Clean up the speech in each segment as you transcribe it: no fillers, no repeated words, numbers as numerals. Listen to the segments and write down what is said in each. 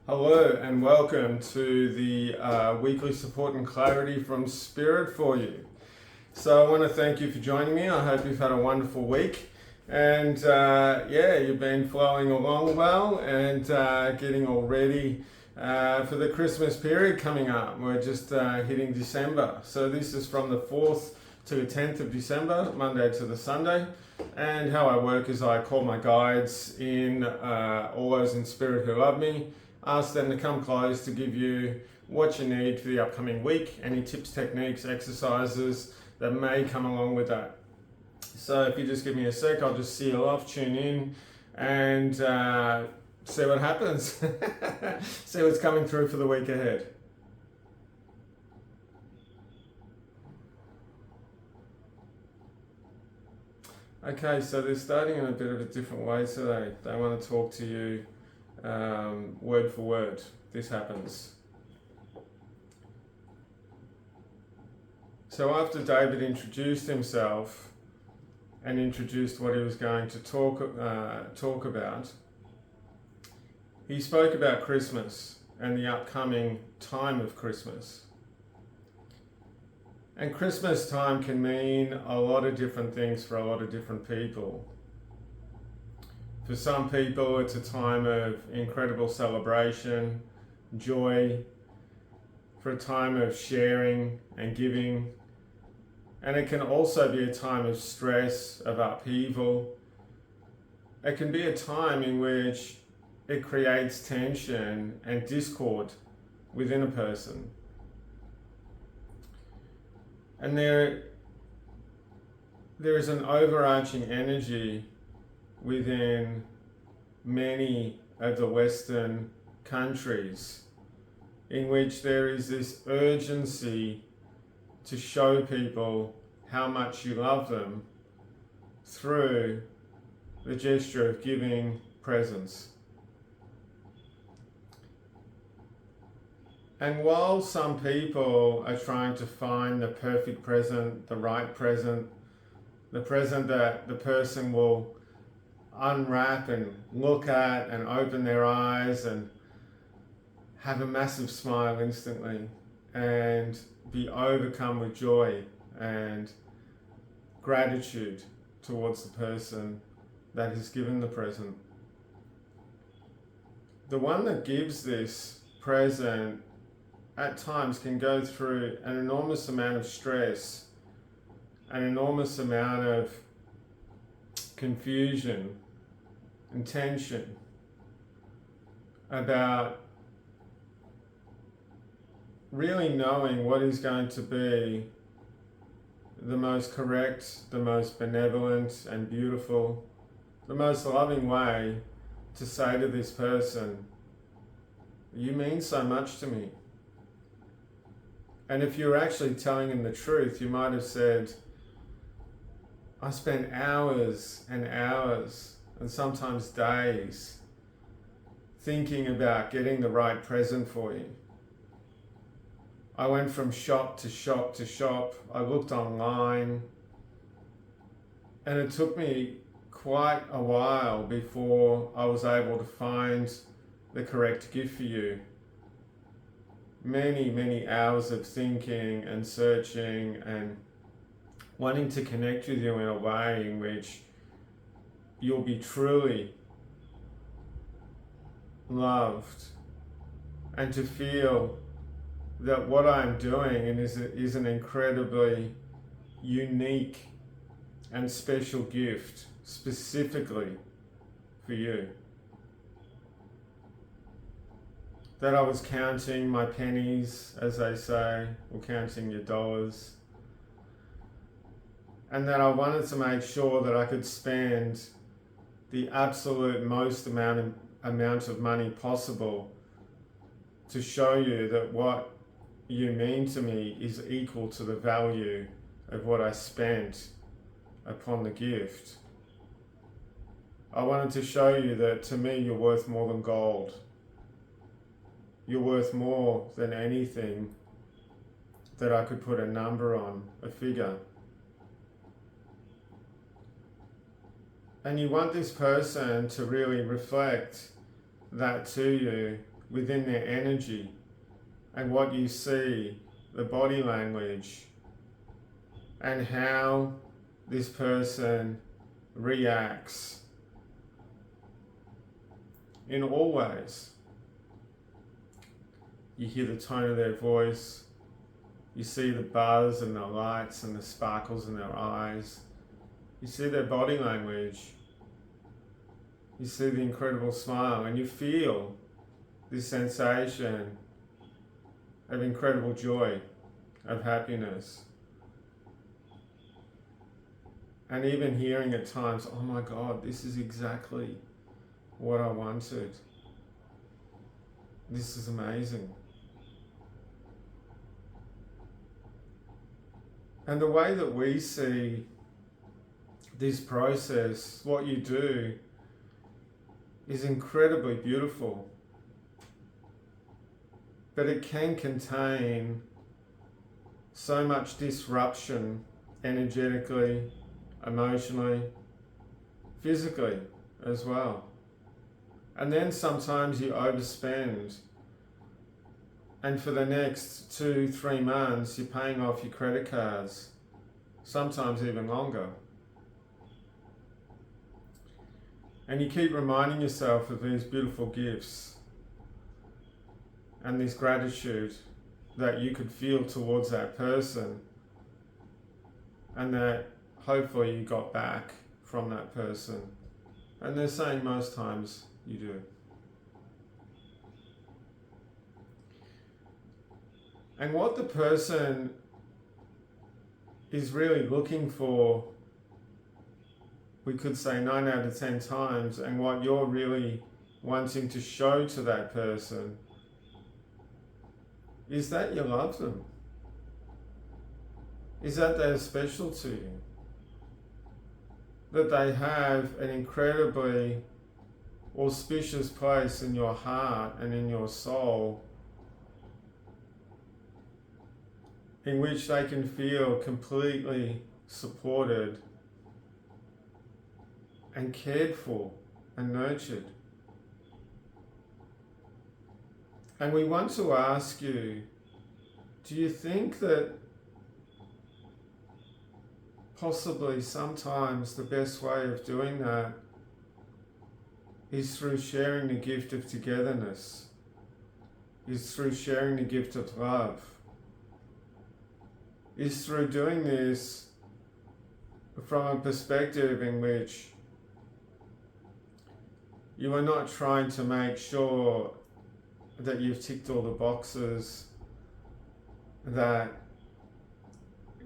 Hello and welcome to the weekly support and clarity from Spirit for you. So I want to thank you for joining me. I hope you've had a wonderful week and you've been flowing along well and getting all ready for the Christmas period coming up. We're just hitting December. So this is from the 4th to the 10th of December, Monday to the Sunday. And how I work is I call my guides in, all those in spirit who love me, ask them to come close to give you what you need for the upcoming week, any tips, techniques, exercises that may come along with that. So if you just give me a sec, I'll just seal off, tune in, and see what happens. See what's coming through for the week ahead. Okay, so they're starting in a bit of a different way today. They want to talk to you word for word. This happens. So after David introduced himself and introduced what he was going to talk about, he spoke about Christmas and the upcoming time of Christmas. And Christmas time can mean a lot of different things for a lot of different people. For some people, it's a time of incredible celebration, joy, for a time of sharing and giving. And it can also be a time of stress, of upheaval. It can be a time in which it creates tension and discord within a person. And there is an overarching energy within many of the Western countries in which there is this urgency to show people how much you love them through the gesture of giving presents. And while some people are trying to find the perfect present, the right present, the present that the person will unwrap and look at and open their eyes and have a massive smile instantly and be overcome with joy and gratitude towards the person that has given the present. The one that gives this present at times can go through an enormous amount of stress, an enormous amount of confusion and tension about really knowing what is going to be the most correct, the most benevolent and beautiful, the most loving way to say to this person, "You mean so much to me." And if you're actually telling them the truth, you might have said, "I spent hours and hours and sometimes days thinking about getting the right present for you. I went from shop to shop to shop. I looked online, and it took me quite a while before I was able to find the correct gift for you. Many, many hours of thinking and searching and wanting to connect with you in a way in which you'll be truly loved, and to feel that what I'm doing is an incredibly unique and special gift specifically for you. That I was counting my pennies, as they say, or counting your dollars. And that I wanted to make sure that I could spend the absolute most amount of money possible to show you that what you mean to me is equal to the value of what I spent upon the gift. I wanted to show you that to me you're worth more than gold. You're worth more than anything that I could put a number on, a figure. And you want this person to really reflect that to you within their energy and what you see, the body language, and how this person reacts in all ways. You hear the tone of their voice, you see the buzz and the lights and the sparkles in their eyes, you see their body language, you see the incredible smile, and you feel this sensation of incredible joy, of happiness. And even hearing at times, oh my God, this is exactly what I wanted. This is amazing. And the way that we see this process, what you do, is incredibly beautiful. But it can contain so much disruption energetically, emotionally, physically as well. And then sometimes you overspend, and for the next 2-3 months you're paying off your credit cards, sometimes even longer. And you keep reminding yourself of these beautiful gifts and this gratitude that you could feel towards that person, and that hopefully you got back from that person. And they're saying most times you do. And what the person is really looking for, we could say 9 out of 10 times, and what you're really wanting to show to that person is that you love them. Is that they're special to you. That they have an incredibly auspicious place in your heart and in your soul, in which they can feel completely supported and cared for and nurtured. And we want to ask you, do you think that possibly sometimes the best way of doing that is through sharing the gift of togetherness, is through sharing the gift of love, is through doing this from a perspective in which you are not trying to make sure that you've ticked all the boxes, that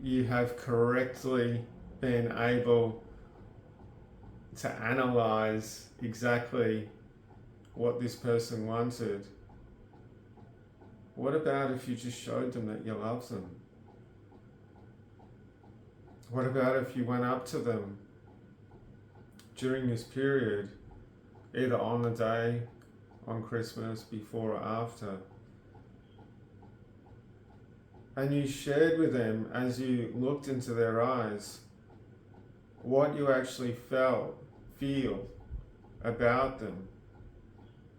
you have correctly been able to analyze exactly what this person wanted. What about if you just showed them that you love them? What about if you went up to them during this period, either on the day, on Christmas, before or after, and you shared with them, as you looked into their eyes, what you actually feel about them,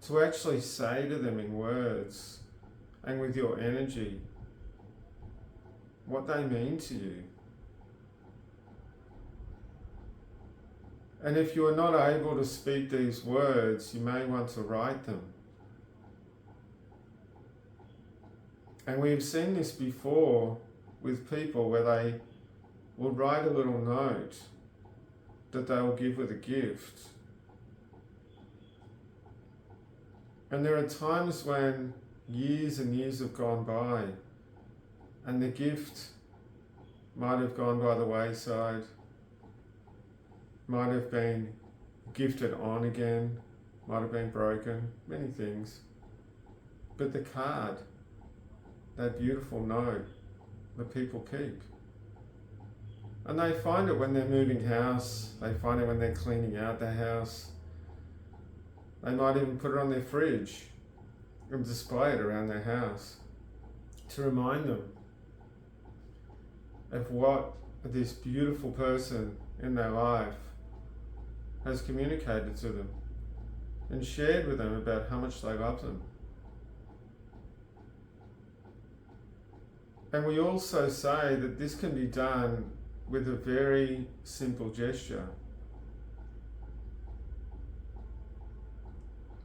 to actually say to them in words and with your energy what they mean to you. And if you are not able to speak these words, you may want to write them. And we've seen this before with people where they will write a little note that they will give with a gift. And there are times when years and years have gone by and the gift might have gone by the wayside, might have been gifted on again, might have been broken, many things. But the card, that beautiful note, the people keep. And they find it when they're moving house, they find it when they're cleaning out their house. They might even put it on their fridge and display it around their house to remind them of what this beautiful person in their life has communicated to them and shared with them about how much they love them. And we also say that this can be done with a very simple gesture.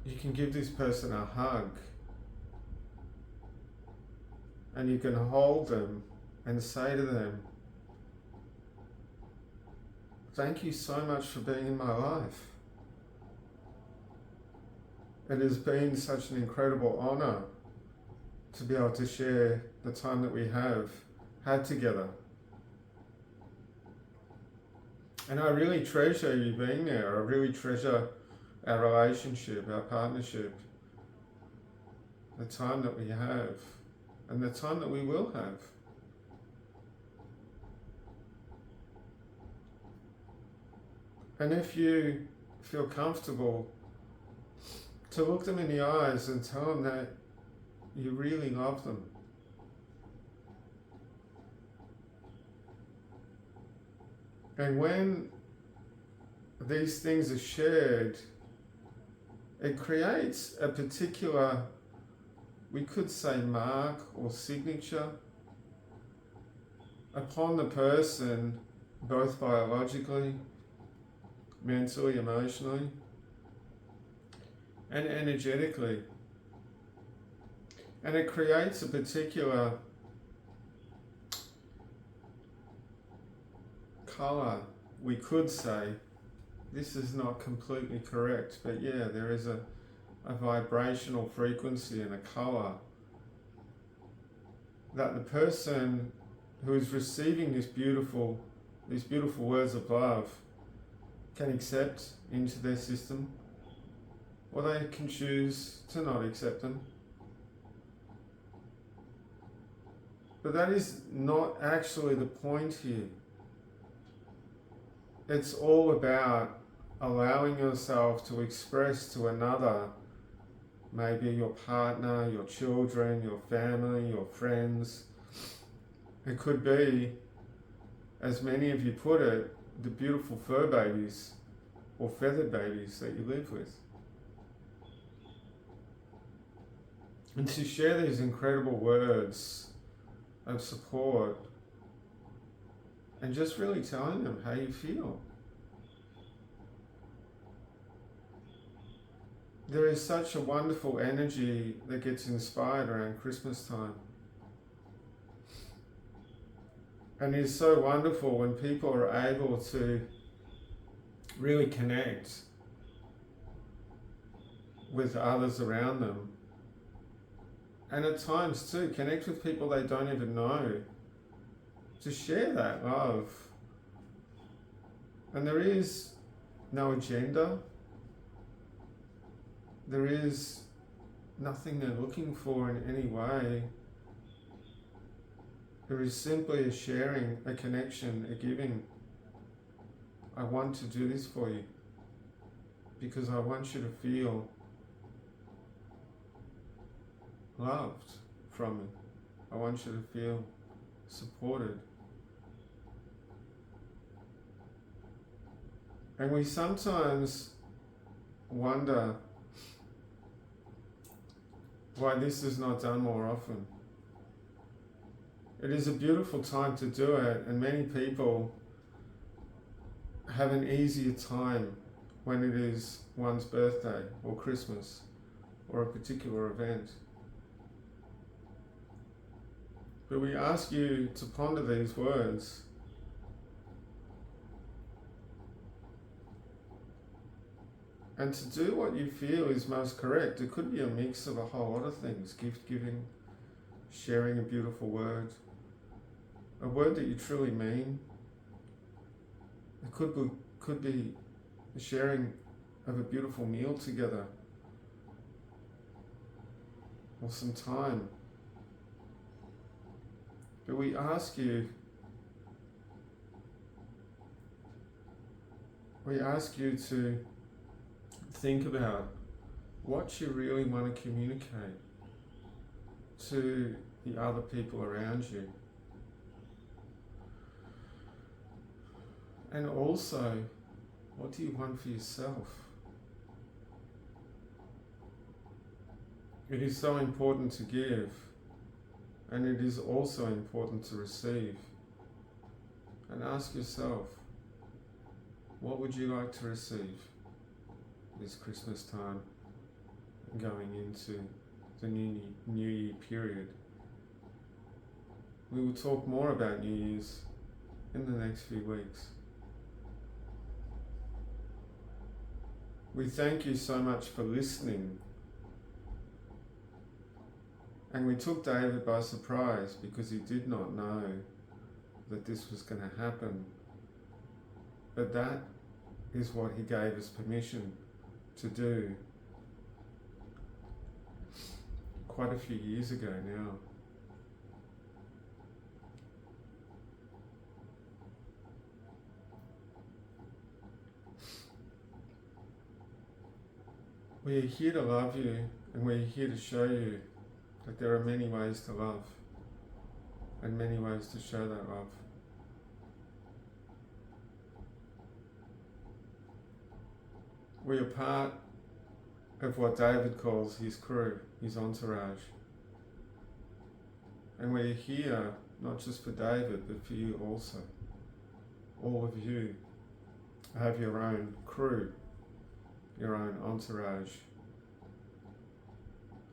You can give this person a hug, and you can hold them and say to them, "Thank you so much for being in my life. It has been such an incredible honor to be able to share the time that we have had together. And I really treasure you being there. I really treasure our relationship, our partnership, the time that we have, and the time that we will have." And if you feel comfortable, to look them in the eyes and tell them that you really love them. And when these things are shared, it creates a particular, we could say, mark or signature upon the person, both biologically, mentally, emotionally, and energetically. And it creates a particular colour, we could say. This is not completely correct, but yeah, there is a vibrational frequency and a colour that the person who is receiving these beautiful words of love can accept into their system, or they can choose to not accept them. But that is not actually the point here. It's all about allowing yourself to express to another, maybe your partner, your children, your family, your friends. It could be, as many of you put it, the beautiful fur babies or feathered babies that you live with. And to share these incredible words of support and just really telling them how you feel. There is such a wonderful energy that gets inspired around Christmas time. And it is so wonderful when people are able to really connect with others around them. And at times too, connect with people they don't even know, to share that love. And there is no agenda. There is nothing they're looking for in any way. There is simply a sharing, a connection, a giving. I want to do this for you because I want you to feel loved from me. I want you to feel supported. And we sometimes wonder why this is not done more often. It is a beautiful time to do it, and many people have an easier time when it is one's birthday or Christmas or a particular event. But we ask you to ponder these words and to do what you feel is most correct. It could be a mix of a whole lot of things: gift giving, sharing a beautiful word, a word that you truly mean. It could be the sharing of a beautiful meal together, or some time. But we ask you to think about what you really want to communicate to the other people around you. And also, what do you want for yourself? It is so important to give, And it is also important to receive. And ask yourself, what would you like to receive this Christmas time, going into the New Year period? We will talk more about New Year's in the next few weeks. We thank you so much for listening. And we took David by surprise because he did not know that this was going to happen. But that is what he gave us permission to do quite a few years ago now. We are here to love you, and we're here to show you that there are many ways to love and many ways to show that love. We are part of what David calls his crew, his entourage. And we're here not just for David, but for you also. All of you have your own crew, your own entourage.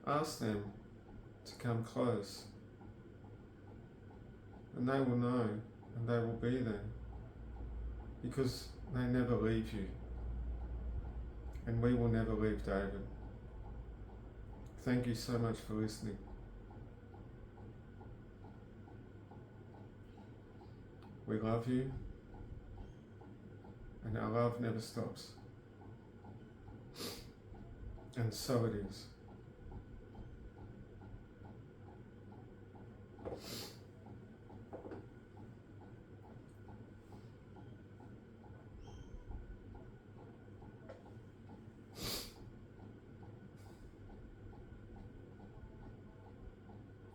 Ask them to come close, and they will know, and they will be there, because they never leave you, and we will never leave David. Thank you so much for listening. We love you, and our love never stops. And so it is.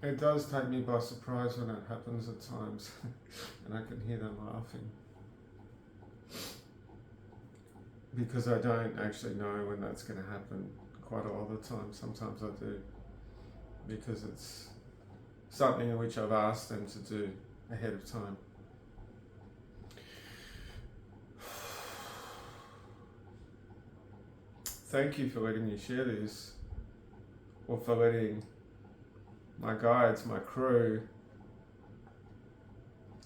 It does take me by surprise when it happens at times, and I can hear them laughing. Because I don't actually know when that's going to happen quite a lot of the time. Sometimes I do, because it's something in which I've asked them to do ahead of time. Thank you for letting me share this, or for letting my guides, my crew,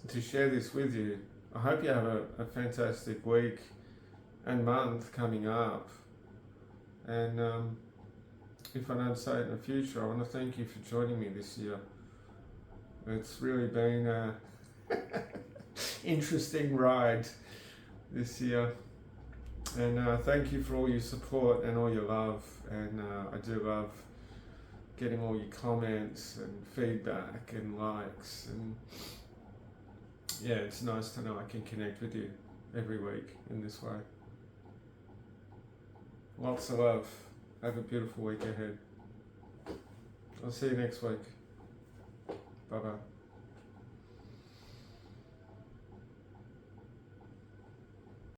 to share this with you. I hope you have a fantastic week and month coming up. And if I don't say it in the future, I want to thank you for joining me this year. It's really been an interesting ride this year. And thank you for all your support and all your love. And I do love getting all your comments and feedback and likes. And yeah, it's nice to know I can connect with you every week in this way. Lots of love. Have a beautiful week ahead. I'll see you next week. Bye bye.